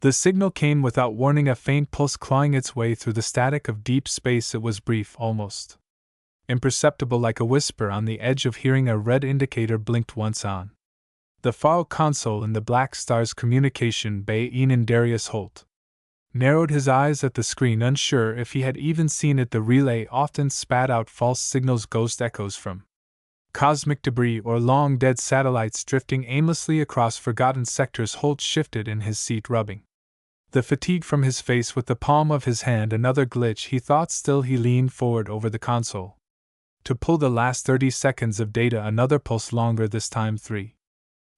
The signal came without warning, a faint pulse clawing its way through the static of deep space. It was brief, almost imperceptible, like a whisper on the edge of hearing. A red indicator blinked once on the far console in the Black Star's communication bay. Enan Darius Holt narrowed his eyes at the screen, unsure if he had even seen it. The relay often spat out false signals, ghost echoes from cosmic debris or long-dead satellites drifting aimlessly across forgotten sectors. Holt shifted in his seat, rubbing the fatigue from his face with the palm of his hand. Another glitch, he thought. Still, he leaned forward over the console to pull the last 30 seconds of data. Another pulse, longer this time, 3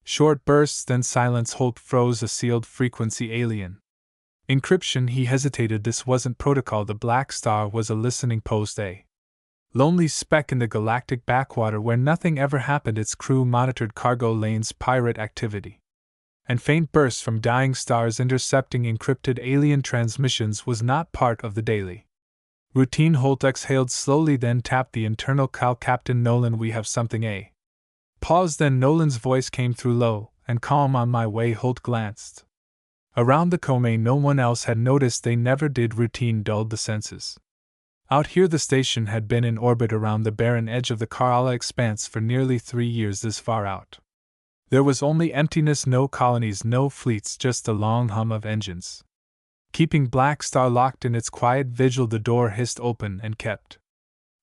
short bursts, then silence. Holt froze. A sealed frequency, alien encryption. He hesitated. This wasn't protocol. The Black Star was a listening post, a lonely speck in the galactic backwater where nothing ever happened. Its crew monitored cargo lanes, pirate activity, and faint bursts from dying stars. Intercepting encrypted alien transmissions was not part of the daily routine. Holt exhaled slowly, then tapped the internal cal. Captain Nolan, we have something. A pause, then Nolan's voice came through, low and calm. On my way. Holt glanced around the Comay. No one else had noticed. They never did. Routine dulled the senses. Out here, the station had been in orbit around the barren edge of the Karala expanse for nearly 3 years. This far out, there was only emptiness, no colonies, no fleets, just a long hum of engines keeping Black Star locked in its quiet vigil. The door hissed open and kept.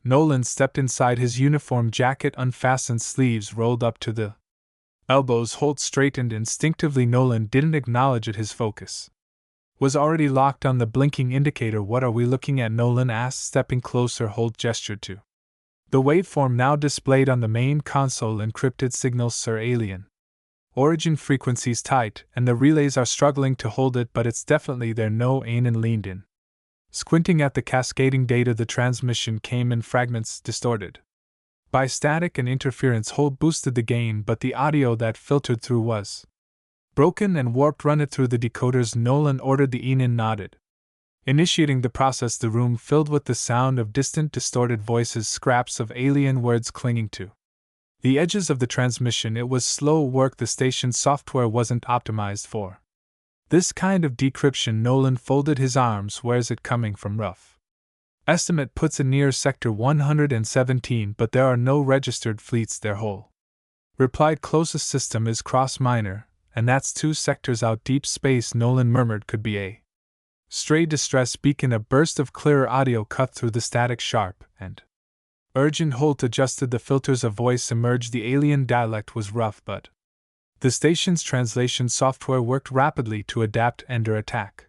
Nolan stepped inside, his uniform jacket unfastened, sleeves rolled up to the elbows. Holt straightened instinctively. Nolan didn't acknowledge it. His focus was already locked on the blinking indicator. What are we looking at? Nolan asked, stepping closer. Holt gestured to the waveform now displayed on the main console. Encrypted signals, sir. Alien origin frequencies tight, and the relays are struggling to hold it, but it's definitely there. No. Anan leaned in, squinting at the cascading data. The transmission came in fragments, distorted by static and interference. Holt boosted the gain, but the audio that filtered through was broken and warped. Run it through the decoders, Nolan ordered. The Enan nodded, initiating the process. The room filled with the sound of distant, distorted voices, scraps of alien words clinging to the edges of the transmission. It was slow work. The station's software wasn't optimized for this kind of decryption. Nolan folded his arms. Where's it coming from? Rough estimate puts it near Sector 117, but there are no registered fleets there. Whole replied, closest system is Cross Minor, and that's 2 sectors out. Deep space, Nolan murmured, could be a stray distress beacon. A burst of clearer audio cut through the static, sharp and urgent. Holt adjusted the filters. A voice emerged. The alien dialect was rough, but the station's translation software worked rapidly to adapt. Ender attack.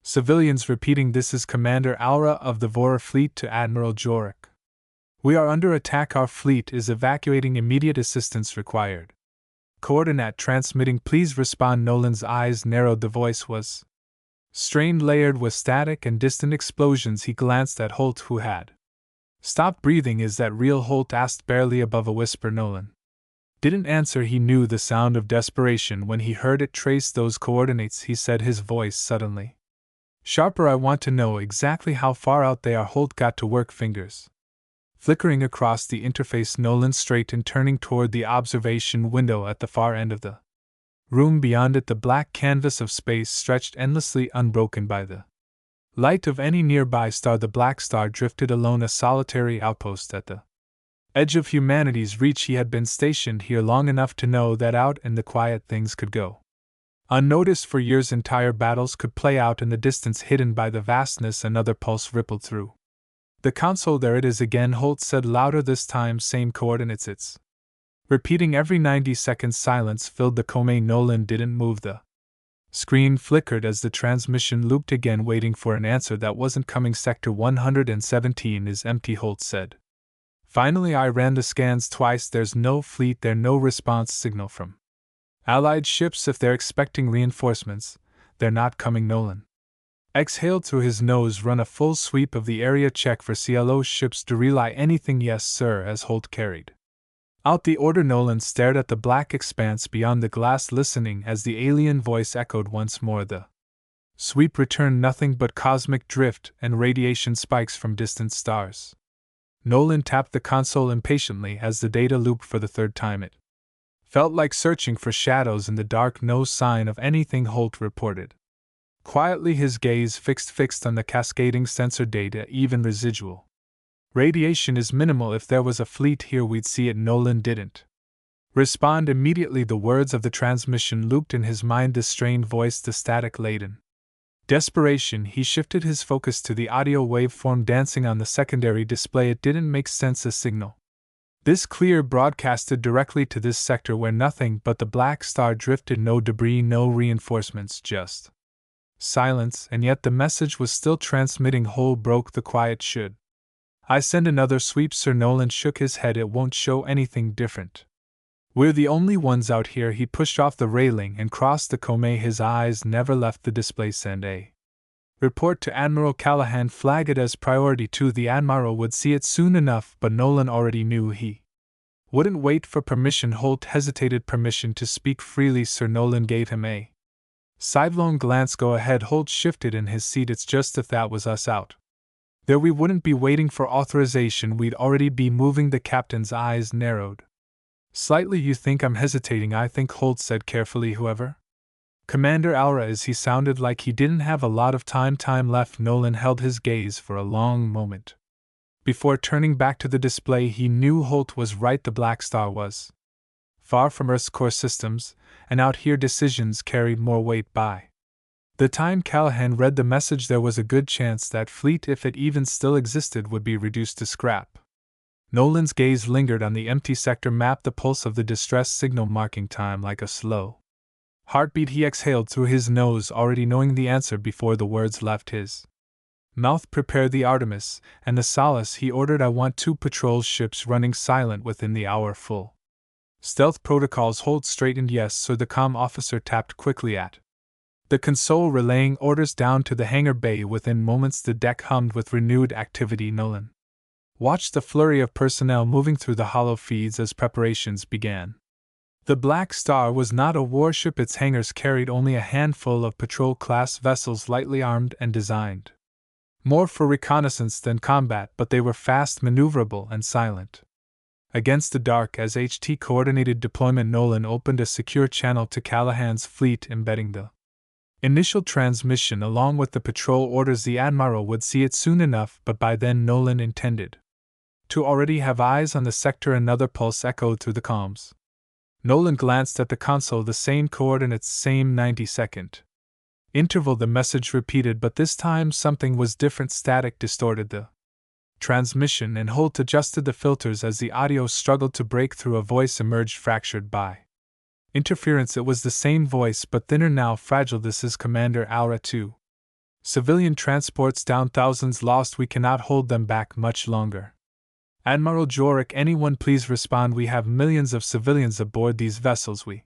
Civilians repeating, this is Commander Aura of the Vora fleet to Admiral Jorik. We are under attack. Our fleet is evacuating. Immediate assistance required. Coordinate transmitting. Please respond. Nolan's eyes narrowed. The voice was strained, layered with static and distant explosions. He glanced at Holt, who had stopped breathing. Is that real? Holt asked, barely above a whisper. Nolan didn't answer. He knew the sound of desperation when he heard it. Trace those coordinates, he said, his voice suddenly sharper. I want to know exactly how far out they are. Holt got to work, fingers flickering across the interface. Nolan straightened, turning toward the observation window at the far end of the room. Beyond it, the black canvas of space stretched endlessly, unbroken by the light of any nearby star. The Black Star drifted alone, a solitary outpost at the edge of humanity's reach. He had been stationed here long enough to know that out in the quiet things could go unnoticed for years. Entire battles could play out in the distance, hidden by the vastness. Another pulse rippled through the console. There it is again, Holt said, louder this time. Same coordinates. It's repeating every 90 seconds. Silence filled the Comay. Nolan didn't move. The screen flickered as the transmission looped again, waiting for an answer that wasn't coming. Sector 117 is empty, Holt said. Finally, I ran the scans twice. There's no fleet there, no response signal from Allied ships. If they're expecting reinforcements, they're not coming. Nolan exhaled through his nose. Run a full sweep of the area. Check for CLO ships. To rely anything? Yes, sir. As Holt carried out the order, Nolan stared at the black expanse beyond the glass, listening as the alien voice echoed once more. The sweep returned nothing but cosmic drift and radiation spikes from distant stars. Nolan tapped the console impatiently as the data looped for the 3rd time. It felt like searching for shadows in the dark. No sign of anything, Holt reported. Quietly, his gaze fixed on the cascading sensor data, even residual. Radiation is minimal. If there was a fleet here, we'd see it. Nolan didn't respond immediately. The words of the transmission looped in his mind, the strained voice, the static laden desperation. He shifted his focus to the audio waveform dancing on the secondary display. It didn't make sense. A signal this clear broadcasted directly to this sector where nothing but the black star drifted, no debris, no reinforcements, just silence, and yet the message was still transmitting. Hole broke the quiet. Should I send another sweep, sir? Nolan shook his head. It won't show anything different. We're the only ones out here. He pushed off the railing and crossed the comb. His eyes never left the display. Send a report to Admiral Callahan. Flag it as priority 2. The Admiral would see it soon enough, but Nolan already knew he wouldn't wait for permission. Holt hesitated. Permission to speak freely, sir. Nolan gave him a sidelong glance. Go ahead. Holt shifted in his seat. It's just if that was us out there, we wouldn't be waiting for authorization. We'd already be moving. The captain's eyes narrowed slightly. You think I'm hesitating? I think, Holt said carefully. Whoever Commander Aura is, he sounded like he didn't have a lot of time left. Nolan held his gaze for a long moment before turning back to the display. He knew Holt was right. The Black Star was far from Earth's core systems, and out here decisions carried more weight. By the time Callahan read the message, there was a good chance that fleet, if it even still existed, would be reduced to scrap. Nolan's gaze lingered on the empty sector map, the pulse of the distress signal marking time like a slow heartbeat. He exhaled through his nose, already knowing the answer before the words left his mouth. Prepare the Artemis and the Solace, he ordered. I want 2 patrol ships running silent within the hour. Full stealth protocols. Holt straightened. Yes, sir. The comm officer tapped quickly at the console, relaying orders down to the hangar bay. Within moments, the deck hummed with renewed activity. Nolan watched the flurry of personnel moving through the hollow feeds as preparations began. The Black Star was not a warship. Its hangars carried only a handful of patrol-class vessels, lightly armed and designed more for reconnaissance than combat, but they were fast, maneuverable, and silent. Against the dark, as HT coordinated deployment, Nolan opened a secure channel to Callahan's fleet, embedding the initial transmission along with the patrol orders. The Admiral would see it soon enough, but by then Nolan intended to already have eyes on the sector. Another pulse echoed through the comms. Nolan glanced at the console. The same coordinates, same 90-second interval. The message repeated, but this time something was different. Static distorted the transmission, and Holt adjusted the filters as the audio struggled to break through. A voice emerged, fractured by interference. It was the same voice, but thinner now, fragile. This is Commander Aura 2. Civilian transports down, thousands lost. We cannot hold them back much longer. Admiral Jorik, anyone please respond. We have millions of civilians aboard these vessels. We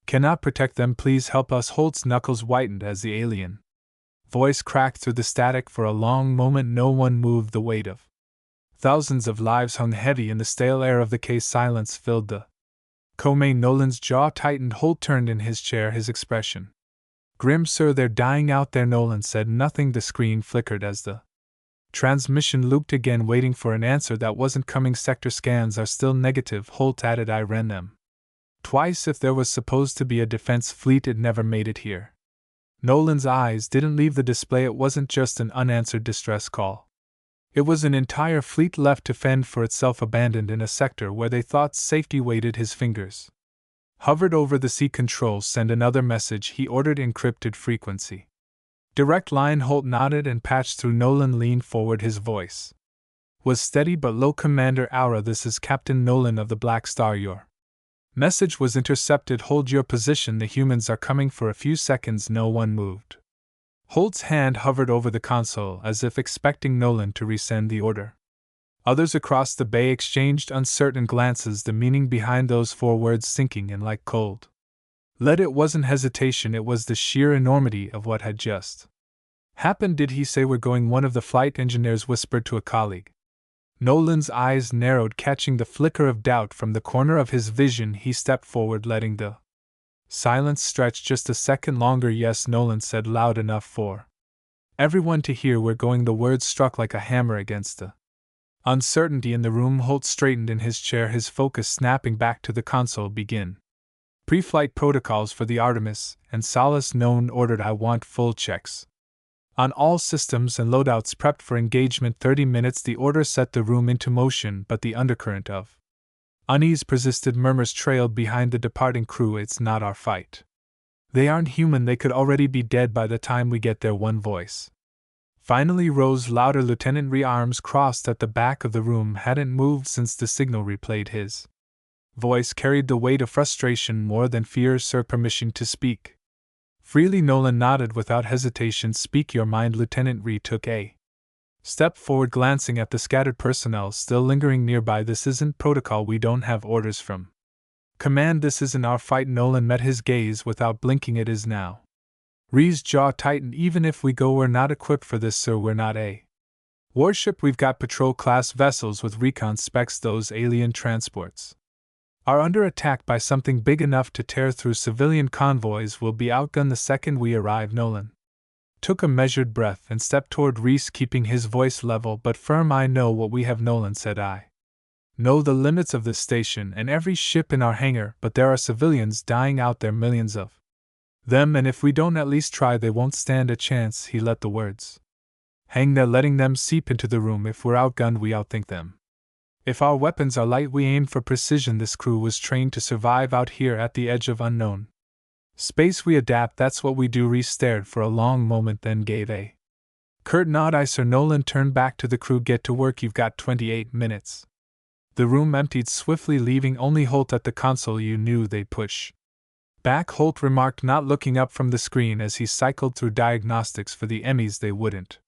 cannot protect them. Please help us. Holt's knuckles whitened as the alien voice cracked through the static. For a long moment no one moved. The weight of thousands of lives hung heavy in the stale air of the case. Silence filled the comb. Nolan's jaw tightened. Holt turned in his chair, his expression grim. Sir, they're dying out there. Nolan said nothing. The screen flickered as the transmission looped again, waiting for an answer that wasn't coming. Sector scans are still negative, Holt added. I ran them twice. If there was supposed to be a defense fleet, it never made it here. Nolan's eyes didn't leave the display. It wasn't just an unanswered distress call. It was an entire fleet left to fend for itself, abandoned in a sector where they thought safety waited. His fingers hovered over the sea controls. Send another message, he ordered. Encrypted frequency. Direct line. Holt nodded and patched through. Nolan leaned forward. His voice was steady but low. Commander Aura, this is Captain Nolan of the Black Star. Your message was intercepted. Hold your position. The humans are coming. For a few seconds no one moved. Holt's hand hovered over the console as if expecting Nolan to resend the order. Others across the bay exchanged uncertain glances, the meaning behind those 4 words sinking in like cold lead. It wasn't hesitation, it was the sheer enormity of what had just happened. Did he say we're going? One of the flight engineers whispered to a colleague. Nolan's eyes narrowed, catching the flicker of doubt from the corner of his vision. He stepped forward, letting the silence stretch just a second longer. Yes, Nolan said, loud enough for everyone to hear. We're going. The words struck like a hammer against the uncertainty in the room. Holt straightened in his chair, his focus snapping back to the console. Begin. Pre-flight protocols for the Artemis, and Solace known ordered I want full checks on all systems and loadouts prepped for engagement 30 minutes. The order set the room into motion, but the undercurrent of unease persisted. Murmurs trailed behind the departing crew. It's not our fight. They aren't human. They could already be dead by the time we get there. One voice finally rose louder. Lieutenant Ree, arms crossed at the back of the room, hadn't moved since the signal replayed. His voice carried the weight of frustration more than fear. Sir, permission to speak freely? Nolan nodded without hesitation. Speak your mind. Lieutenant Ree took a step forward, glancing at the scattered personnel still lingering nearby. This isn't protocol. We don't have orders from command. This isn't our fight. Nolan met his gaze without blinking. It is now. Ree's jaw tightened. Even if we go, we're not equipped for this, sir. We're not a warship. We've got patrol-class vessels with recon specs. Those alien transports are under attack by something big enough to tear through civilian convoys. Will be outgunned the second we arrive. Nolan took a measured breath and stepped toward Reese, keeping his voice level but firm. I know what we have, Nolan said. I know the limits of this station and every ship in our hangar, but there are civilians dying out there, millions of them, and if we don't at least try, they won't stand a chance. He let the words hang there, letting them seep into the room. If we're outgunned, we outthink them. If our weapons are light, we aim for precision. This crew was trained to survive out here at the edge of unknown space. We adapt, that's what we do. Reese stared for a long moment, then gave a curt nod. Aye, sir. Nolan turned back to the crew. Get to work, you've got 28 minutes. The room emptied swiftly, leaving only Holt at the console. You knew they'd push back, Holt remarked, not looking up from the screen as he cycled through diagnostics for the Emmys. They wouldn't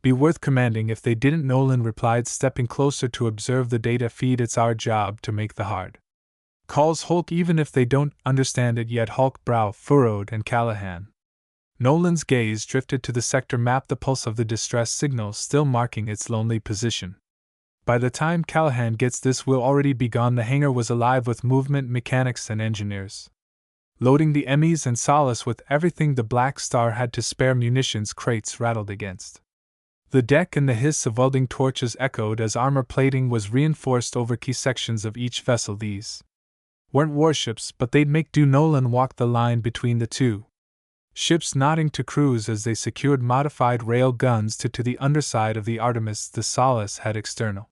be worth commanding if they didn't, Nolan replied, stepping closer to observe the data feed. It's our job to make the hard calls, Hulk, even if they don't understand it yet. Hulk brow furrowed, and Callahan. Nolan's gaze drifted to the sector map, the pulse of the distress signal still marking its lonely position. By the time Callahan gets this, we'll already be gone. The hangar was alive with movement, mechanics and engineers loading the Emmys and Solace with everything the Black Star had to spare. Munitions crates rattled against the deck, and the hiss of welding torches echoed as armor plating was reinforced over key sections of each vessel. These weren't warships, but they'd make do. Nolan walked the line between the two ships, nodding to crews as they secured modified rail guns to the underside of the Artemis. The Solace had external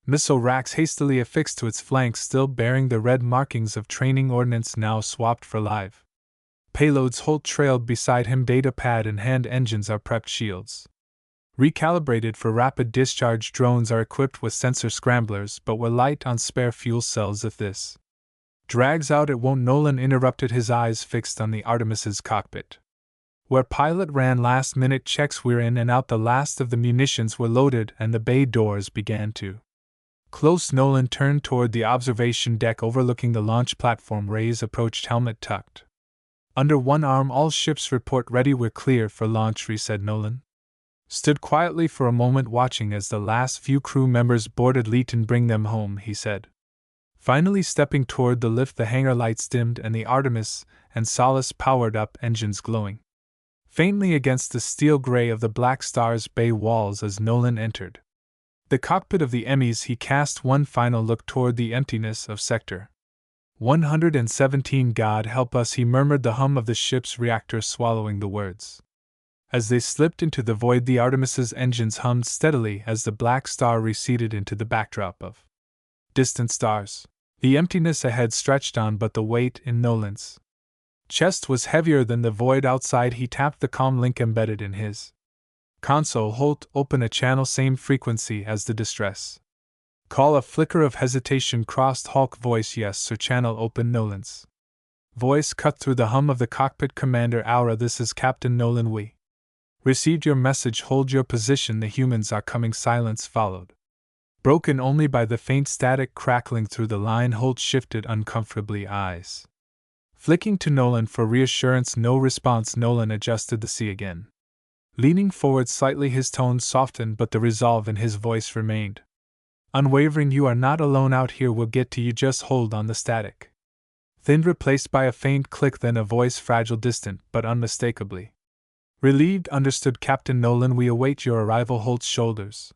missile racks hastily affixed to its flanks, still bearing the red markings of training ordnance now swapped for live payloads. Holt trailed beside him, data pad in hand. Engines are prepped, shields recalibrated for rapid discharge. Drones are equipped with sensor scramblers, but we're light on spare fuel cells. If this drags out, it won't. Nolan interrupted, his eyes fixed on the Artemis's cockpit, where pilot ran last-minute checks. We're in and out. The last of the munitions were loaded, and the bay doors began to close. Nolan turned toward the observation deck overlooking the launch platform. Ray's approached, helmet tucked under one arm. All ships report ready. We're clear for launch, Ree said. Nolan stood quietly for a moment, watching as the last few crew members boarded. Leighton, bring them home, he said, finally stepping toward the lift. The hangar lights dimmed, and the Artemis and Solace powered up, engines glowing faintly against the steel gray of the Black Star's bay walls. As Nolan entered the cockpit of the Emmys, he cast one final look toward the emptiness of Sector 117. God help us, he murmured, the hum of the ship's reactor swallowing the words. As they slipped into the void, the Artemis's engines hummed steadily as the Black Star receded into the backdrop of distant stars. The emptiness ahead stretched on, but the weight in Nolan's chest was heavier than the void outside. He tapped the comm link embedded in his console. Holt, open a channel, same frequency as the distress call. A flicker of hesitation crossed Hulk's voice. Yes, sir. Channel open. Nolan's voice cut through the hum of the cockpit. Commander Aura, this is Captain Nolan. We received your message. Hold your position. The humans are coming. Silence followed, broken only by the faint static crackling through the line. Holt shifted uncomfortably, eyes flicking to Nolan for reassurance. No response. Nolan adjusted the C again, leaning forward slightly. His tone softened, but the resolve in his voice remained unwavering. You are not alone out here. We'll get to you. Just hold on. The static thinned, replaced by a faint click, then a voice, fragile, distant, but unmistakably relieved. Understood, Captain Nolan. We await your arrival. Holt's shoulders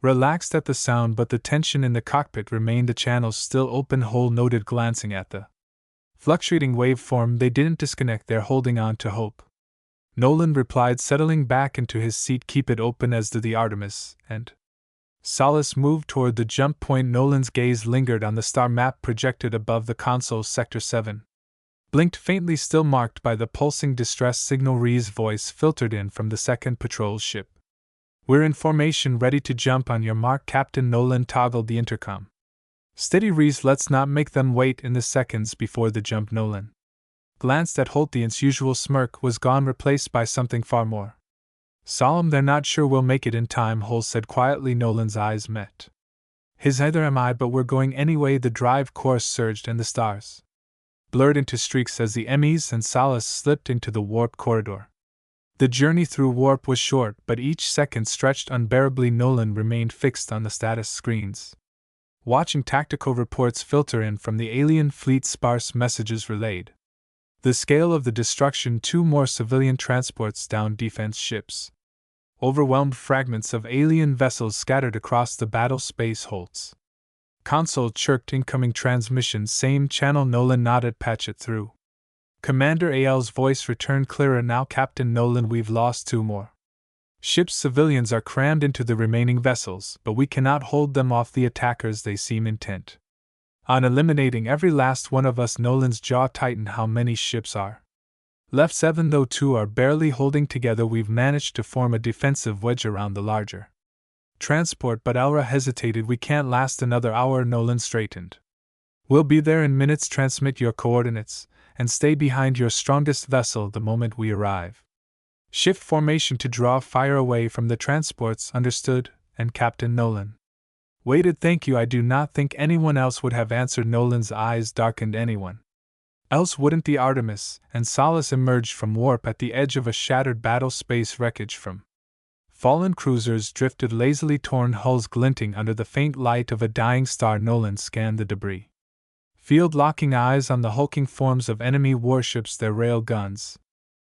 relaxed at the sound, but the tension in the cockpit remained. The channels still open. Holt noted, glancing at the Fluctuating waveform, they didn't disconnect, they're holding on to hope. Nolan replied, settling back into his seat. Keep it open, as did the Artemis, and Solace moved toward the jump point. Nolan's gaze lingered on the star map projected above the console. Sector 7 blinked faintly, still marked by the pulsing distress signal. Ree's voice filtered in from the second patrol ship. We're in formation, ready to jump. On your mark, Captain. Nolan toggled the intercom. Steady, Reese, let's not make them wait. In the seconds before the jump, Nolan glanced at Holt. The usual smirk was gone, replaced by something far more solemn. They're not sure we'll make it in time, Holt said quietly. Nolan's eyes met his. Neither am I, but we're going anyway. The drive course surged and the stars blurred into streaks as the Emmys and Solace slipped into the warp corridor. The journey through warp was short, but each second stretched unbearably. Nolan remained fixed on the status screens, watching tactical reports filter in from the alien fleet. Sparse messages relayed the scale of the destruction. 2 more civilian transports down, defense ships, overwhelmed, fragments of alien vessels scattered across the battle space. Holt's console chirped incoming transmission. Same channel. Nolan nodded. Patch it through. Commander AL's voice returned clearer now. Captain Nolan, we've lost 2 more ships. Civilians are crammed into the remaining vessels, but we cannot hold them off. The attackers, they seem intent on eliminating every last one of us. Nolan's jaw tightened. How many ships are left? 7, though 2 are barely holding together. We've managed to form a defensive wedge around the larger transport, but Elra hesitated. We can't last another hour. Nolan straightened. We'll be there in minutes. Transmit your coordinates, and stay behind your strongest vessel the moment we arrive. Shift formation to draw fire away from the transports. Understood. And Captain Nolan waited. Thank you. I do not think anyone else would have answered. Nolan's eyes darkened. Anyone else wouldn't. The Artemis and Solace emerged from warp at the edge of a shattered battle space. Wreckage from fallen cruisers drifted lazily, torn hulls glinting under the faint light of a dying star. Nolan scanned the debris field, locking eyes on the hulking forms of enemy warships. Their rail guns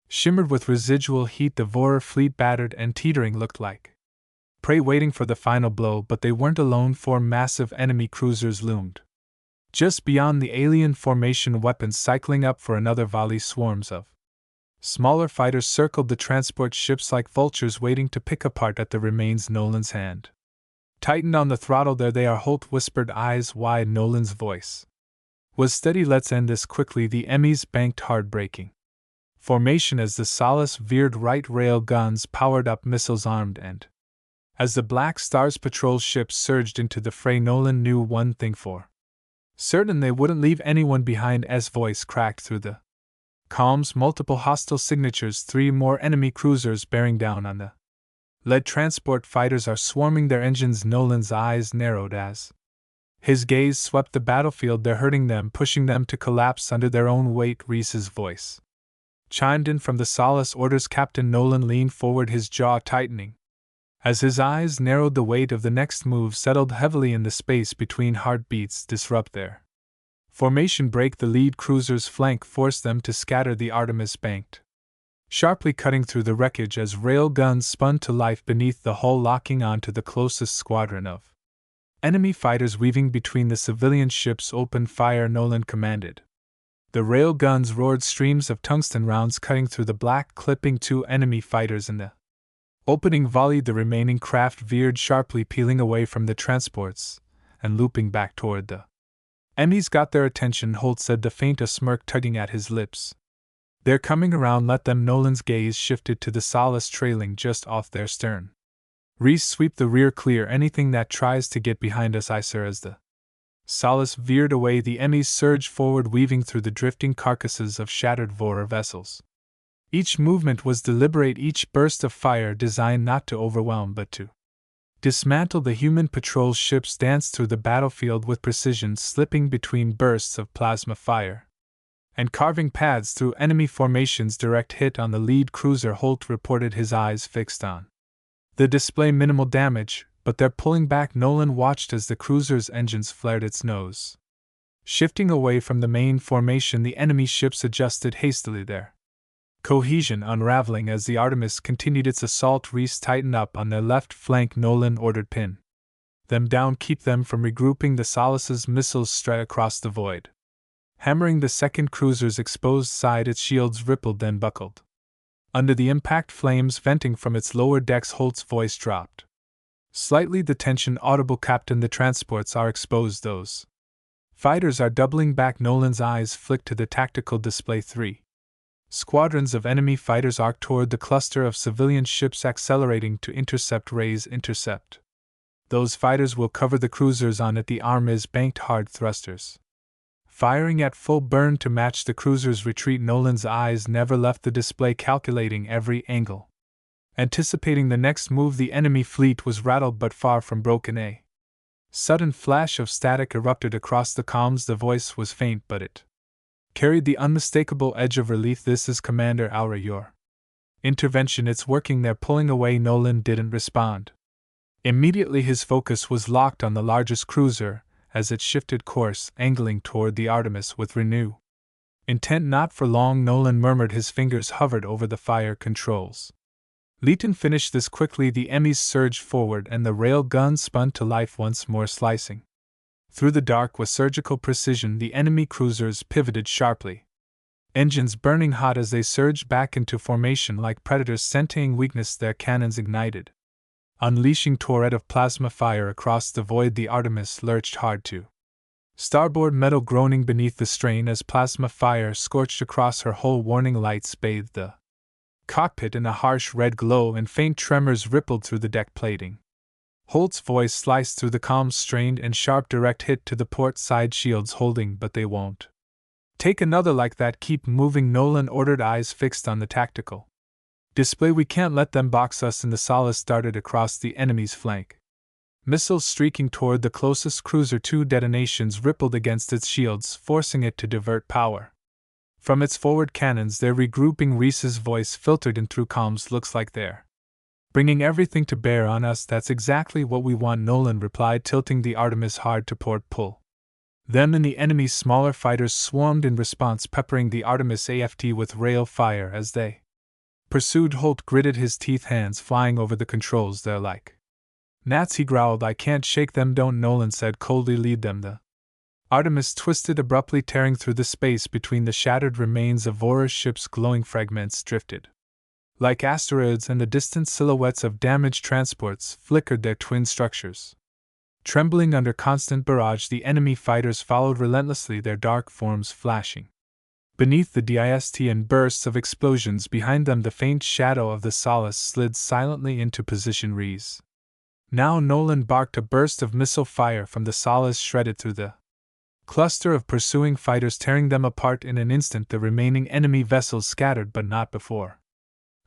shimmered with residual heat. The Vorer fleet, battered and teetering, looked like prey waiting for the final blow, but they weren't alone. 4 massive enemy cruisers loomed just beyond the alien formation, weapons cycling up for another volley. Swarms of smaller fighters circled the transport ships like vultures, waiting to pick apart at the remains. Nolan's hand tightened on the throttle. There they are, Holt whispered, eyes wide. Nolan's voice was steady. Let's end this quickly. The Emmys banked hard, breaking formation as the Solace veered right, rail guns powered up, missiles armed, and as the Black Star's patrol ships surged into the fray, Nolan knew one thing for certain: they wouldn't leave anyone behind. S voice cracked through the comms. Multiple hostile signatures. 3 more enemy cruisers bearing down on the lead transport. Fighters are swarming their engines. Nolan's eyes narrowed as his gaze swept the battlefield. They're hurting them, pushing them to collapse under their own weight. Reese's voice chimed in from the Solace. Orders, Captain. Nolan leaned forward, his jaw tightening as his eyes narrowed. The weight of the next move settled heavily in the space between heartbeats. Disrupt their formation, break the lead cruiser's flank, force them to scatter. The Artemis banked sharply, cutting through the wreckage as rail guns spun to life beneath the hull, locking onto the closest squadron of enemy fighters weaving between the civilian ships. Open fire, Nolan commanded. The rail guns roared, streams of tungsten rounds cutting through the black, clipping 2 enemy fighters in the opening volley. The remaining craft veered sharply, peeling away from the transports and looping back toward the Emmys. Got their attention, Holt said, the faint a smirk tugging at his lips. They're coming around. Let them. Nolan's gaze shifted to the Solace trailing just off their stern. Reese, sweep the rear clear. Anything that tries to get behind us, aye sir. As the Solace veered away, the Emmys surged forward, weaving through the drifting carcasses of shattered Vorer vessels. Each movement was deliberate, each burst of fire designed not to overwhelm but to dismantle. The human patrol ships danced through the battlefield with precision, slipping between bursts of plasma fire and carving paths through enemy formations. Direct hit on the lead cruiser, Holt reported, his eyes fixed on the display. Minimal damage, but they're pulling back. Nolan watched as the cruiser's engines flared, its nose shifting away from the main formation. The enemy ships adjusted hastily, their cohesion unraveling as the Artemis continued its assault. Reese, tighten up on their left flank, Nolan ordered. Pin them down, keep them from regrouping. The Solace's missiles strike across the void, Hammering the second cruiser's exposed side, its shields rippled then buckled. Under the impact flames venting from its lower decks, Holt's voice dropped. Slightly the tension audible, Captain, the transports are exposed, those fighters are doubling back. Nolan's eyes flicked to the tactical display. 3 squadrons of enemy fighters arc toward the cluster of civilian ships, accelerating to intercept. Rays intercept. Those fighters will cover the cruisers on it. The arm is banked hard thrusters, firing at full burn to match the cruiser's retreat. Nolan's eyes never left the display, calculating every angle, anticipating the next move. The enemy fleet was rattled but far from broken. A sudden flash of static erupted across the comms. The voice was faint, but it carried the unmistakable edge of relief. This is Commander Aura. Your intervention, it's working. They're pulling away. Nolan didn't respond. Immediately his focus was locked on the largest cruiser as it shifted course, angling toward the Artemis with renewed intent. Not for long, Nolan murmured. His fingers hovered over the fire controls. Leighton finished this quickly. The Emmys surged forward and the rail gun spun to life once more, slicing through the dark with surgical precision. The enemy cruisers pivoted sharply, engines burning hot as they surged back into formation like predators scenting weakness. Their cannons ignited, unleashing torrent of plasma fire across the void. The Artemis lurched hard to starboard, metal groaning beneath the strain as plasma fire scorched across her hull. Warning lights bathed the cockpit in a harsh red glow, and faint tremors rippled through the deck plating. Holt's voice sliced through the comms, strained and sharp. Direct hit to the port side shields holding, but they won't take another like that. Keep moving, Nolan ordered, eyes fixed on the tactical display. We can't let them box us in. The Solace darted across the enemy's flank, missiles streaking toward the closest cruiser. 2 detonations rippled against its shields, forcing it to divert power from its forward cannons. They're regrouping. Reese's voice filtered in through comms. Looks like they're bringing everything to bear on us. That's exactly what we want, Nolan replied, tilting the Artemis hard to port. Pull them and the enemy's smaller fighters swarmed in response, peppering the Artemis aft with rail fire as they pursued. Holt gritted his teeth, hands flying over the controls. They're like gnats, he growled. I can't shake them. Don't, Nolan said coldly. Lead them. The Artemis twisted abruptly, tearing through the space between the shattered remains of Vora's ships. Glowing fragments drifted like asteroids, and the distant silhouettes of damaged transports flickered their twin structures. Trembling under constant barrage, the enemy fighters followed relentlessly, their dark forms flashing beneath the dist and bursts of explosions behind them. The faint shadow of the Solace slid silently into position. Rees. Now, Nolan barked. A burst of missile fire from the Solace shredded through the cluster of pursuing fighters, tearing them apart in an instant. The remaining enemy vessels scattered, but not before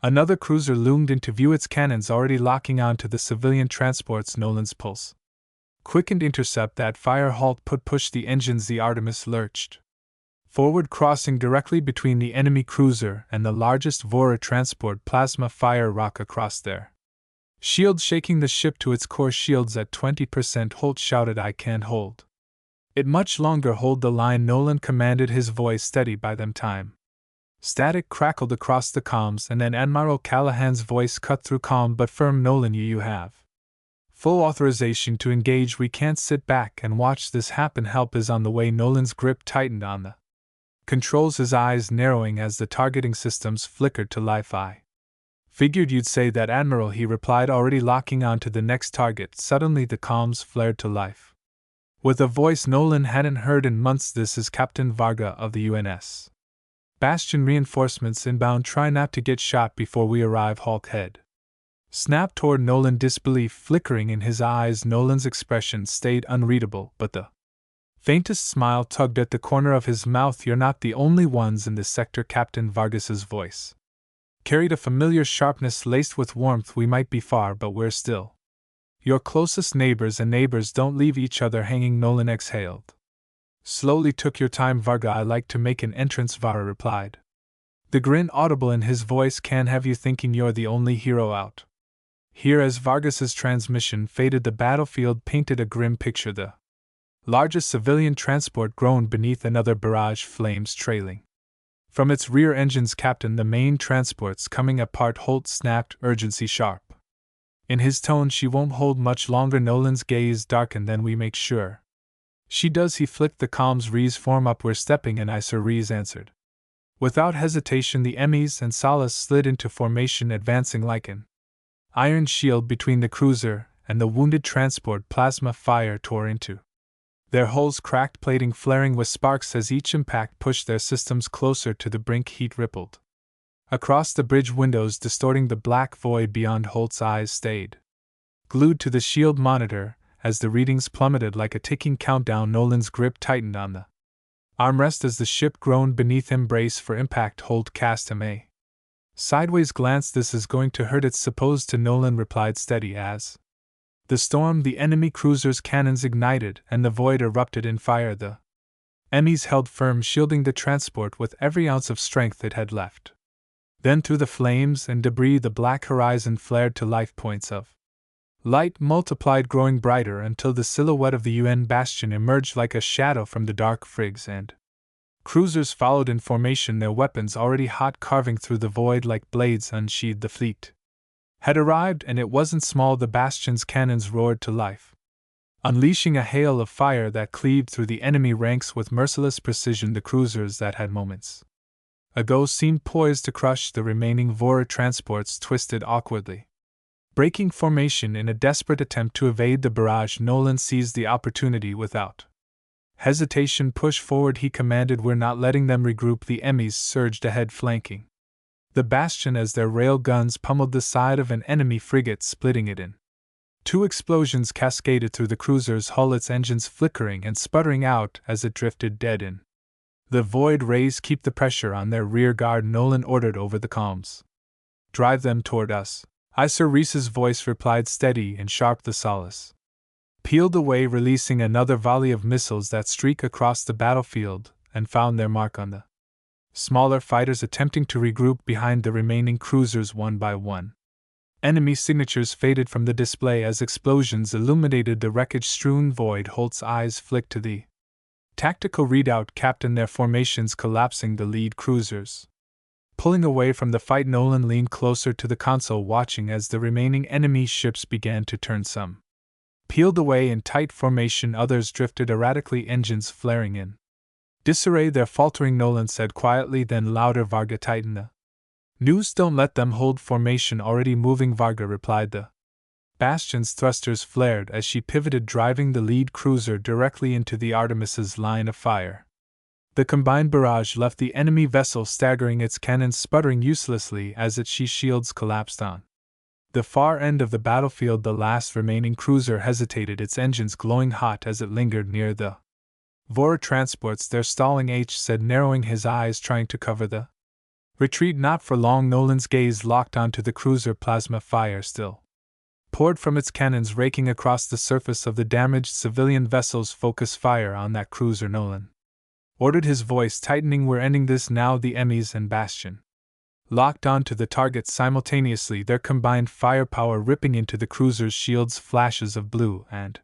another cruiser loomed into view, its cannons already locking onto the civilian transports. Nolan's pulse quickened. Intercept that fire. Halt. Push the engines. The Artemis lurched forward, crossing directly between the enemy cruiser and the largest Vora transport. Plasma fire rock across their shields, shaking the ship to its core. Shields at 20%. Holt shouted, I can't hold it much longer. Hold the line, Nolan commanded, his voice steady by them time. Static crackled across the comms, and then Admiral Callahan's voice cut through, calm but firm. Nolan, you have full authorization to engage. We can't sit back and watch this happen. Help is on the way. Nolan's grip tightened on the controls, his eyes narrowing as the targeting systems flickered to life. I figured you'd say that, Admiral, he replied, already locking on to the next target. Suddenly the comms flared to life with a voice Nolan hadn't heard in months. This is Captain Varga of the UNS Bastion. Reinforcements inbound. Try not to get shot before we arrive. Hulk head snapped toward Nolan, disbelief flickering in his eyes. Nolan's expression stayed unreadable, but the faintest smile tugged at the corner of his mouth. You're not the only ones in this sector. Captain Vargas's voice carried a familiar sharpness laced with warmth. We might be far, but we're still your closest neighbors, and neighbors don't leave each other hanging. Nolan exhaled slowly. Took your time, Varga. I like to make an entrance, Vara replied, the grin audible in his voice. Can have you thinking you're the only hero out here. As Vargas's transmission faded, the battlefield painted a grim picture. The largest civilian transport groaned beneath another barrage, flames trailing from its rear engines. Captain, the main transport's coming apart. Holt snapped, urgency sharp in his tone. She won't hold much longer. Nolan's gaze darkened. Then we make sure She does. He flicked the comms. Rees form up. We're stepping in, Sir. Rees answered. Without hesitation, the Emmys and Solace slid into formation, advancing like an iron shield between the cruiser and the wounded transport. Plasma fire tore into their hulls, cracked plating flaring with sparks as each impact pushed their systems closer to the brink. Heat rippled across the bridge windows, distorting the black void beyond. Holt's eyes stayed glued to the shield monitor as the readings plummeted like a ticking countdown. Nolan's grip tightened on the armrest as the ship groaned beneath him. Brace for impact. Holt cast him a sideways glance. This is going to hurt. It's supposed to. Nolan replied, steady as the storm. The enemy cruiser's cannons ignited and the void erupted in fire. The Emmys held firm, shielding the transport with every ounce of strength it had left. Then through the flames and debris the black horizon flared to life. Points of light multiplied, growing brighter until the silhouette of the UN bastion emerged like a shadow from the dark. Frigs and cruisers followed in formation, their weapons already hot, carving through the void like blades unsheathed. The fleet had arrived, and it wasn't small. The bastion's cannons roared to life, unleashing a hail of fire that cleaved through the enemy ranks with merciless precision. The cruisers that had moments ago seemed poised to crush the remaining Vora transports twisted awkwardly, breaking formation in a desperate attempt to evade the barrage. Nolan seized the opportunity without hesitation. Push forward, he commanded. We're not letting them regroup. The Emmys surged ahead, flanking the bastion as their rail guns pummeled the side of an enemy frigate, splitting it in two. Explosions cascaded through the cruiser's hull, its engines flickering and sputtering out as it drifted dead in the void. Rays, keep the pressure on their rear guard, Nolan ordered over the comms. Drive them toward us. Aye, Sir. Rees's voice replied, steady and sharp. The Solace peeled away, releasing another volley of missiles that streaked across the battlefield and found their mark on the smaller fighters attempting to regroup behind the remaining cruisers. One by one, enemy signatures faded from the display as explosions illuminated the wreckage-strewn void. Holt's eyes flicked to the tactical readout. Captain, their formations collapsing. The lead cruisers pulling away from the fight. Nolan leaned closer to the console, watching as the remaining enemy ships began to turn. Some peeled away in tight formation, others drifted erratically, engines flaring in disarray. They're faltering, Nolan said quietly, then louder, Varga, tighten the noose. Don't let them hold formation. Already moving, Varga replied. The bastion's thrusters flared as she pivoted, driving the lead cruiser directly into the Artemis's line of fire. The combined barrage left the enemy vessel staggering, its cannons sputtering uselessly as its shields collapsed on the far end of the battlefield. The last remaining cruiser hesitated, its engines glowing hot as it lingered near the Vora transports. They're stalling, H said, narrowing his eyes, trying to cover the retreat. Not for long. Nolan's gaze locked onto the cruiser. Plasma fire still poured from its cannons, raking across the surface of the damaged civilian vessels. Focus fire on that cruiser, Nolan ordered, his voice tightening. We're ending this now. The Emmys and Bastion locked onto the target simultaneously, their combined firepower ripping into the cruiser's shields. Flashes of blue and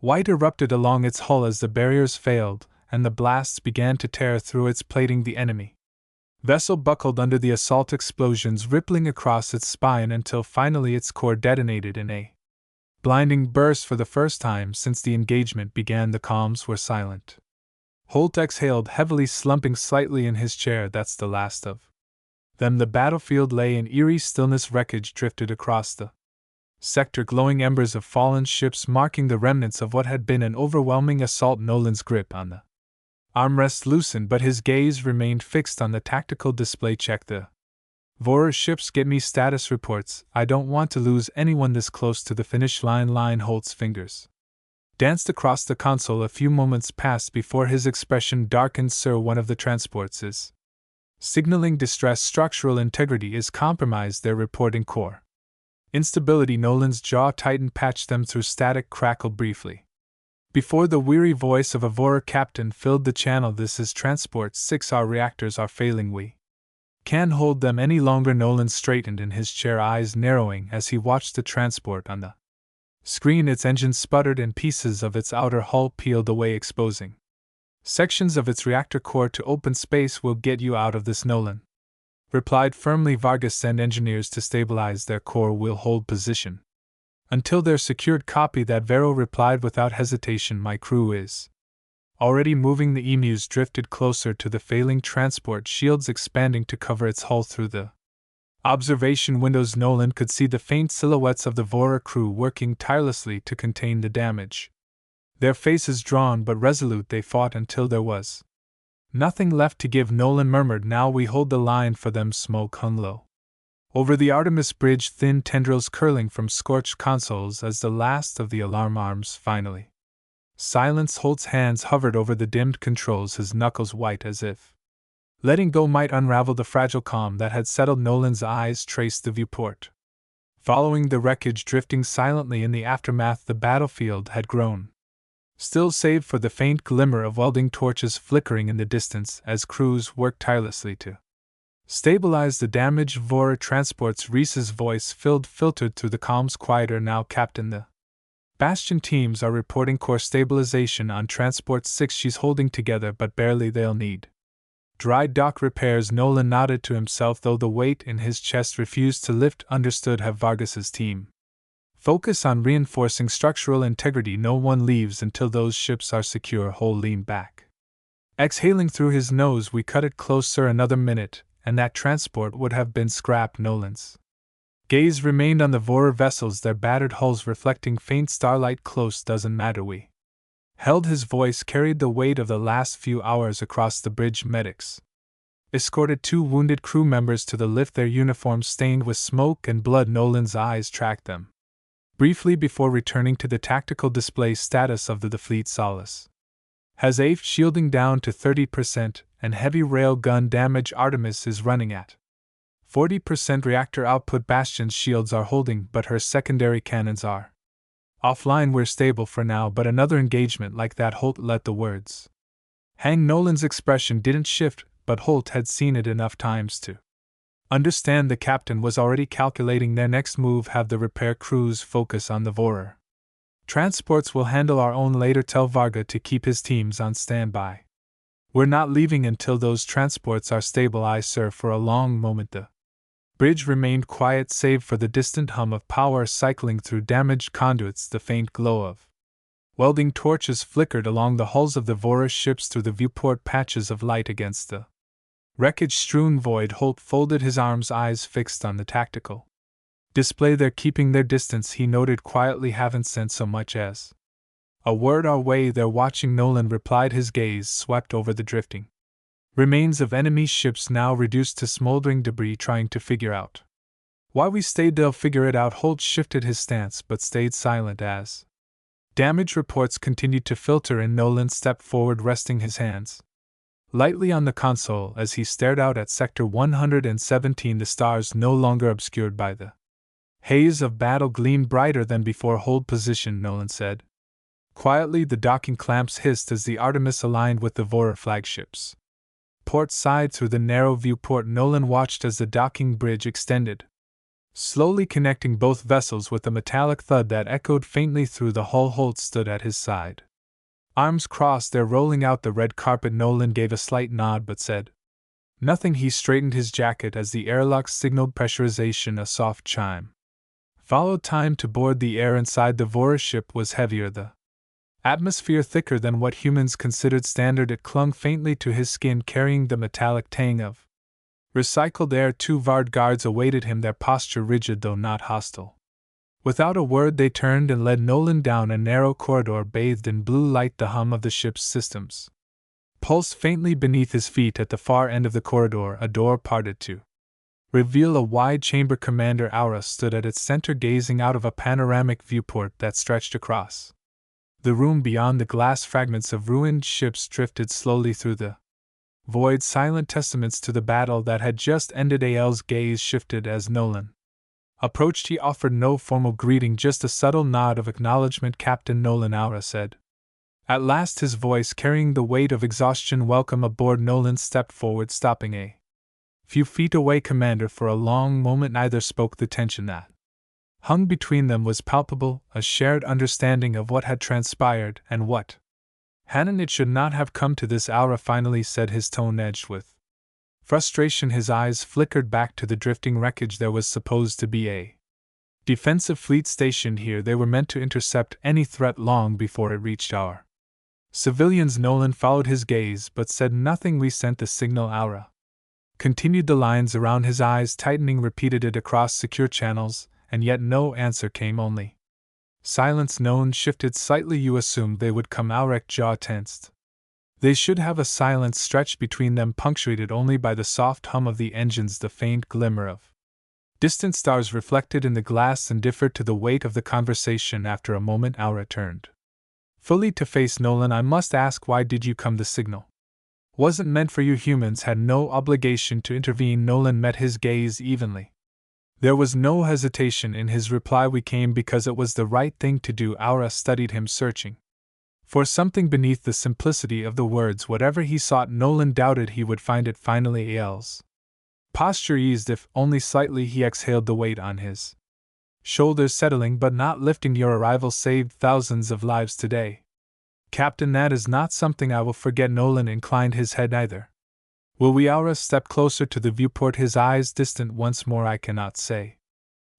white erupted along its hull as the barriers failed, and the blasts began to tear through its plating. The enemy vessel buckled under the assault, explosions rippling across its spine until finally its core detonated in a blinding burst. For the first time since the engagement began, the comms were silent. Holt exhaled heavily, slumping slightly in his chair. That's the last of them. The battlefield lay in eerie stillness. Wreckage drifted across the sector, glowing embers of fallen ships marking the remnants of what had been an overwhelming assault. Nolan's grip on the armrest loosened, but his gaze remained fixed on the tactical display. Check the Vora ships. Get me status reports. I don't want to lose anyone this close to the finish line. Holt's fingers danced across the console. A few moments passed before his expression darkened. Sir, one of the transports is signaling distress. Structural integrity is compromised. Their reporting core instability. Nolan's jaw tightened. Patch them through. Static crackled briefly before the weary voice of a Vora captain filled the channel. This is Transport 6. Our reactors are failing. We can't hold them any longer. Nolan straightened in his chair, eyes narrowing as he watched the transport on the screen. Its engines sputtered and pieces of its outer hull peeled away, exposing sections of its reactor core to open space. We'll get you out of this, Nolan replied firmly. Vargas, send engineers to stabilize their core. We'll hold position until they're secured. Copy that, Vero replied without hesitation. My crew is Already moving, the emus drifted closer to the failing transport, shields expanding to cover its hull. Through the observation windows, Nolan could see the faint silhouettes of the Vora crew working tirelessly to contain the damage. Their faces drawn but resolute, they fought until there was nothing left to give. Nolan murmured, "Now we hold the line for them." Smoke hung low over the Artemis bridge, thin tendrils curling from scorched consoles as the last of the alarm arms finally silenced. Holt's hands hovered over the dimmed controls, his knuckles white as if letting go might unravel the fragile calm that had settled. Nolan's eyes traced the viewport. Following the wreckage drifting silently in the aftermath, the battlefield had grown still, save for the faint glimmer of welding torches flickering in the distance as crews worked tirelessly to stabilize the damaged Vora transports. Reese's voice filtered through the comms. "Quieter now, Captain. The Bastion teams are reporting core stabilization on Transport 6. She's holding together, but barely. They'll need dry dock repairs." Nolan nodded to himself, though the weight in his chest refused to lift. "Understood. Have Vargas's team focus on reinforcing structural integrity. No one leaves until those ships are secure." Hole leaned back, exhaling through his nose. "We cut it close, sir. Another minute, and that transport would have been scrapped." Nolan's gaze remained on the Vora vessels, their battered hulls reflecting faint starlight. "Close doesn't matter. We held." His voice carried the weight of the last few hours. Across the bridge, medics escorted 2 wounded crew members to the lift, their uniforms stained with smoke and blood. Nolan's eyes tracked them briefly before returning to the tactical display. "Status of the fleet: Solace has AF shielding down to 30%, and heavy rail gun damage. Artemis is running at 40% reactor output. Bastion's shields are holding, but her secondary cannons are offline. We're stable for now, but another engagement like that." Holt let the words hang. Nolan's expression didn't shift, but Holt had seen it enough times to understand the captain was already calculating their next move. "Have the repair crews focus on the Vora transports. We'll handle our own later. Tell Varga to keep his teams on standby. We're not leaving until those transports are stable." "Aye, sir." For a long moment the bridge remained quiet, save for the distant hum of power cycling through damaged conduits. The faint glow of welding torches flickered along the hulls of the Vora ships through the viewport, patches of light against the wreckage-strewn void. Holt folded his arms, eyes fixed on the tactical display. "They're keeping their distance," he noted quietly. "Haven't sent so much as a word our way." "They're watching," Nolan replied, his gaze swept over the drifting remains of enemy ships, now reduced to smoldering debris. "Trying to figure out why we stayed." "They'll figure it out." Holt shifted his stance but stayed silent as damage reports continued to filter in. Nolan stepped forward, resting his hands lightly on the console as he stared out at Sector 117. The stars, no longer obscured by the haze of battle, gleamed brighter than before. "Hold position," Nolan said quietly. The docking clamps hissed as the Artemis aligned with the Vora flagships port side. Through the narrow viewport, Nolan watched as the docking bridge extended, slowly connecting both vessels with a metallic thud that echoed faintly through the hull. Holt stood at his side, arms crossed. "They're rolling out the red carpet." Nolan gave a slight nod but said nothing. He straightened his jacket as the airlock signaled pressurization. A soft chime followed. Time to board. The air inside the Vora ship was heavier, the atmosphere thicker than what humans considered standard. It clung faintly to his skin, carrying the metallic tang of recycled air. 2 Vard guards awaited him, their posture rigid though not hostile. Without a word, they turned and led Nolan down a narrow corridor bathed in blue light. The hum of the ship's systems pulsed faintly beneath his feet. At the far end of the corridor, a door parted to reveal a wide chamber. Commander Aura stood at its center, gazing out of a panoramic viewport that stretched across the room. Beyond, the glass fragments of ruined ships drifted slowly through the void, silent testaments to the battle that had just ended. AL's gaze shifted as Nolan approached. He offered no formal greeting, just a subtle nod of acknowledgement. "Captain Nolan," Aura said at last, his voice carrying the weight of exhaustion. "Welcome aboard." Nolan stepped forward, stopping a few feet away. "Commander." For a long moment neither spoke. The tension that hung between them was palpable, a shared understanding of what had transpired and what hadn't. "It should not have come to this," Aura finally said, his tone edged with frustration. His eyes flickered back to the drifting wreckage. "There was supposed to be a defensive fleet stationed here. They were meant to intercept any threat long before it reached our Civilians. Nolan followed his gaze but said nothing. We sent the signal. Aura continued, the lines around his eyes tightening, repeated it across secure channels, and yet no answer came, only silence. Nolan shifted slightly. You assumed they would come. Aurek jaw tensed. They should have. A silence stretched between them, punctuated only by the soft hum of the engines, the faint glimmer of distant stars reflected in the glass, and differed to the weight of the conversation. After a moment, Aura turned fully to face Nolan. I must ask, why did you come? The signal wasn't meant for you. Humans had no obligation to intervene. Nolan met his gaze evenly. There was no hesitation in his reply. We came because it was the right thing to do. Aura studied him, searching for something beneath the simplicity of the words. Whatever he sought, Nolan doubted he would find it. Finally, Ael's posture eased, if only slightly. He exhaled, the weight on his shoulders settling but not lifting. Your arrival saved thousands of lives today, Captain. That is not something I will forget. Nolan inclined his head. Neither will we. Aura stepped closer to the viewport, his eyes distant once more. I cannot say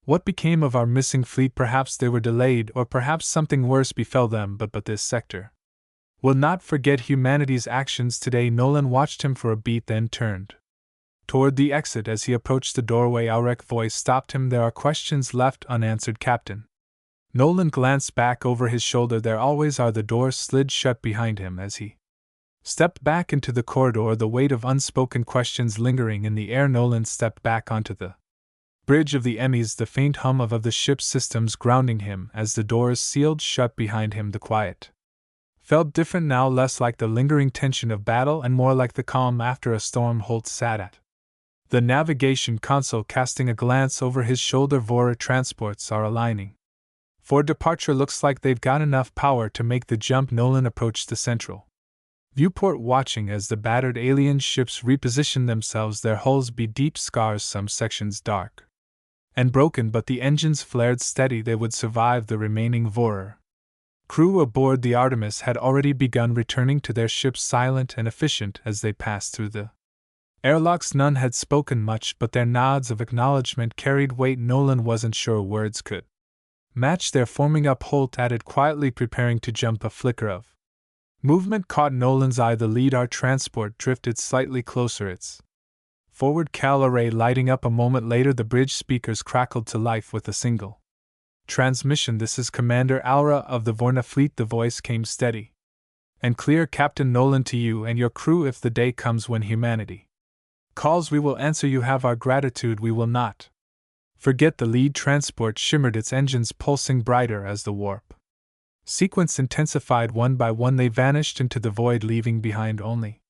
what became of our missing fleet. Perhaps they were delayed, or perhaps something worse befell them, but this sector will not forget humanity's actions today. Nolan watched him for a beat, then turned toward the exit. As he approached the doorway, Aurek's voice stopped him. There are questions left unanswered, Captain. Nolan glanced back over his shoulder. There always are. The door slid shut behind him as he stepped back into the corridor, the weight of unspoken questions lingering in the air. Nolan stepped back onto the bridge of the Emmys, the faint hum of the ship's systems grounding him. As the doors sealed shut behind him, the quiet felt different now, less like the lingering tension of battle and more like the calm after a storm. Holt sat at the navigation console, casting a glance over his shoulder. Vora transports are aligning for departure. Looks like they've got enough power to make the jump. Nolan approached the central viewport, watching as the battered alien ships repositioned themselves. Their hulls be deep scars, some sections dark and broken, but the engines flared steady. They would survive. The remaining Vorer crew aboard the Artemis had already begun returning to their ships, silent and efficient as they passed through the airlocks. None had spoken much, but their nods of acknowledgement carried weight. Nolan wasn't sure words could match their forming up. Holt added quietly, preparing to jump. A flicker of movement caught Nolan's eye. The lead our transport drifted slightly closer, its forward cal array lighting up. A moment later, the bridge speakers crackled to life with a single transmission. This is Commander Aura of the Vorna fleet. The voice came steady and clear. Captain Nolan, to you and your crew, if the day comes when humanity calls, we will answer. You have our gratitude. We will not forget. The lead transport shimmered, its engines pulsing brighter as the warp sequence intensified. One by one they vanished into the void, leaving behind only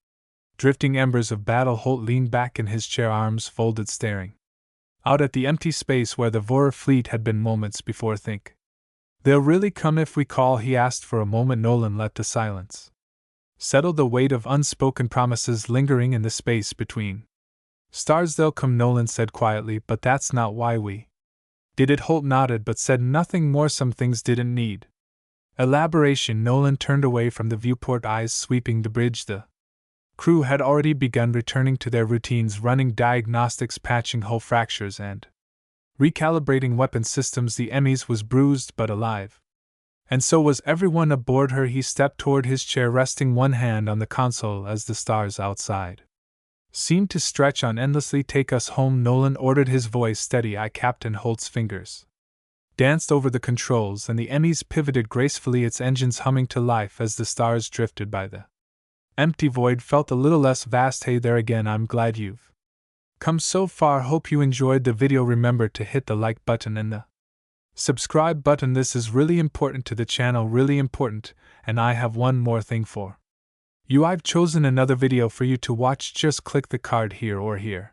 drifting embers of battle. Holt leaned back in his chair, arms folded, staring out at the empty space where the Vorer fleet had been moments before. Think they'll really come if we call? He asked. For a moment Nolan let the silence settle, the weight of unspoken promises lingering in the space between stars. They'll come, Nolan said quietly, but that's not why we did it. Holt nodded but said nothing more. Some things didn't need elaboration. Nolan turned away from the viewport, eyes sweeping the bridge. The crew had already begun returning to their routines, running diagnostics, patching hull fractures, and recalibrating weapon systems. The Emmys was bruised but alive, and so was everyone aboard her. He stepped toward his chair, resting one hand on the console as the stars outside seemed to stretch on endlessly. Take us home, Nolan ordered, his voice steady. I Captain. Holt's fingers danced over the controls, and the Emmys pivoted gracefully, its engines humming to life as the stars drifted by. The empty void felt a little less vast. Hey there again, I'm glad you've come so far. Hope you enjoyed the video. Remember to hit the like button and the subscribe button. This is really important to the channel, really important. And I have one more thing for you. I've chosen another video for you to watch. Just click the card here or here.